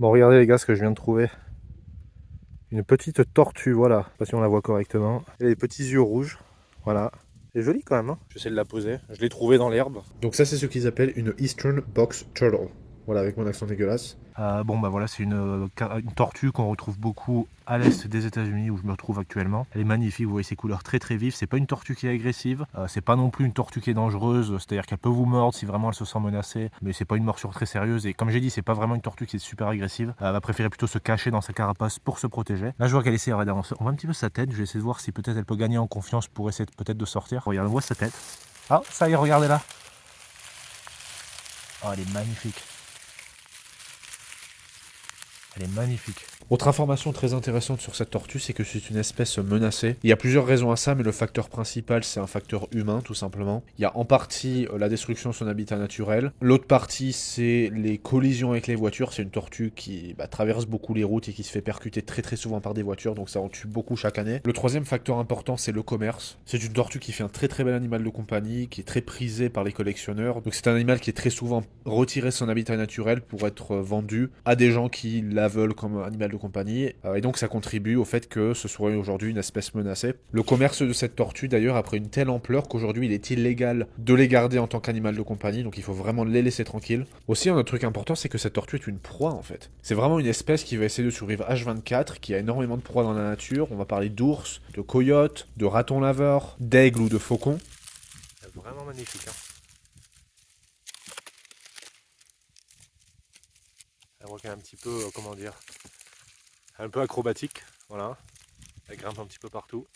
Bon, regardez les gars ce que je viens de trouver. Une petite tortue, voilà. Je sais pas si on la voit correctement. Elle a des petits yeux rouges, voilà. C'est joli quand même, hein. J'essaie de la poser. Je l'ai trouvée dans l'herbe. Donc ça c'est ce qu'ils appellent une Eastern Box Turtle. Voilà, avec mon accent dégueulasse. Bon bah voilà, c'est une tortue qu'on retrouve beaucoup à l'est des États-Unis où je me retrouve actuellement. Elle est magnifique, vous voyez ses couleurs très très vives. C'est pas une tortue qui est agressive, c'est pas non plus une tortue qui est dangereuse, c'est-à-dire qu'elle peut vous mordre si vraiment elle se sent menacée, mais c'est pas une morsure très sérieuse. Et comme j'ai dit, c'est pas vraiment une tortue qui est super agressive. Elle va préférer plutôt se cacher dans sa carapace pour se protéger. Là, je vois qu'elle essaie d'avancer. On voit un petit peu sa tête. Je vais essayer de voir si peut-être elle peut gagner en confiance pour essayer peut-être de sortir. Regarde, on voit sa tête. Ah, ça y est, regardez là. Oh, elle est magnifique. Elle est magnifique. Autre information très intéressante sur cette tortue, c'est que c'est une espèce menacée. Il y a plusieurs raisons à ça, mais le facteur principal, c'est un facteur humain, tout simplement. Il y a en partie la destruction de son habitat naturel. L'autre partie, c'est les collisions avec les voitures. C'est une tortue qui traverse beaucoup les routes et qui se fait percuter très très souvent par des voitures, donc ça en tue beaucoup chaque année. Le troisième facteur important, c'est le commerce. C'est une tortue qui fait un très très bel animal de compagnie, qui est très prisé par les collectionneurs. Donc c'est un animal qui est très souvent retiré de son habitat naturel pour être vendu à des gens qui la veulent comme animal de compagnie, et donc ça contribue au fait que ce soit aujourd'hui une espèce menacée. Le commerce de cette tortue d'ailleurs a pris une telle ampleur qu'aujourd'hui il est illégal de les garder en tant qu'animal de compagnie, donc il faut vraiment les laisser tranquilles. Aussi un autre truc important, c'est que cette tortue est une proie en fait. C'est vraiment une espèce qui va essayer de survivre H24, qui a énormément de proies dans la nature. On va parler d'ours, de coyotes, de ratons laveurs, d'aigles ou de faucons. C'est vraiment magnifique, hein. Elle voit qu'elle est un petit peu, comment dire, un peu acrobatique, voilà. Elle grimpe un petit peu partout.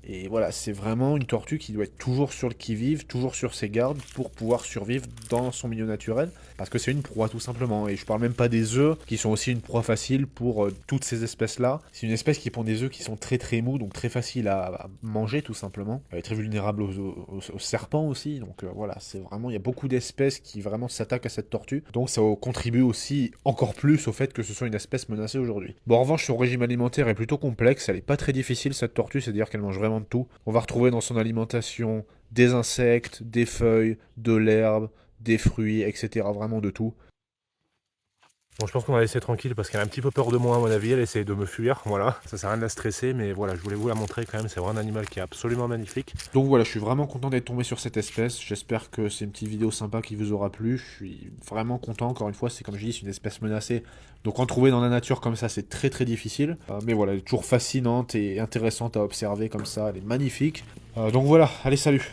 Et voilà, c'est vraiment une tortue qui doit être toujours sur le qui-vive, toujours sur ses gardes pour pouvoir survivre dans son milieu naturel. Parce que c'est une proie tout simplement. Et je parle même pas des œufs qui sont aussi une proie facile pour toutes ces espèces-là. C'est une espèce qui pond des œufs qui sont très très mous, donc très facile à manger tout simplement. Elle est très vulnérable aux serpents aussi. Donc voilà, c'est vraiment, il y a beaucoup d'espèces qui vraiment s'attaquent à cette tortue. Donc ça contribue aussi encore plus au fait que ce soit une espèce menacée aujourd'hui. Bon, en revanche, son régime alimentaire est plutôt complexe. Elle est pas très difficile cette tortue, c'est-à-dire qu'elle mange vraiment de tout. On va retrouver dans son alimentation des insectes, des feuilles, de l'herbe, des fruits, etc. Vraiment de tout. Bon, je pense qu'on va la laisser tranquille parce qu'elle a un petit peu peur de moi à mon avis, elle essaie de me fuir, voilà. Ça sert à rien de la stresser, mais voilà, je voulais vous la montrer quand même, c'est vraiment un animal qui est absolument magnifique. Donc voilà, je suis vraiment content d'être tombé sur cette espèce, j'espère que c'est une petite vidéo sympa qui vous aura plu, je suis vraiment content, encore une fois, c'est comme je dis, c'est une espèce menacée, donc en trouver dans la nature comme ça, c'est très très difficile, mais voilà, elle est toujours fascinante et intéressante à observer comme ça, elle est magnifique. Donc voilà, allez salut.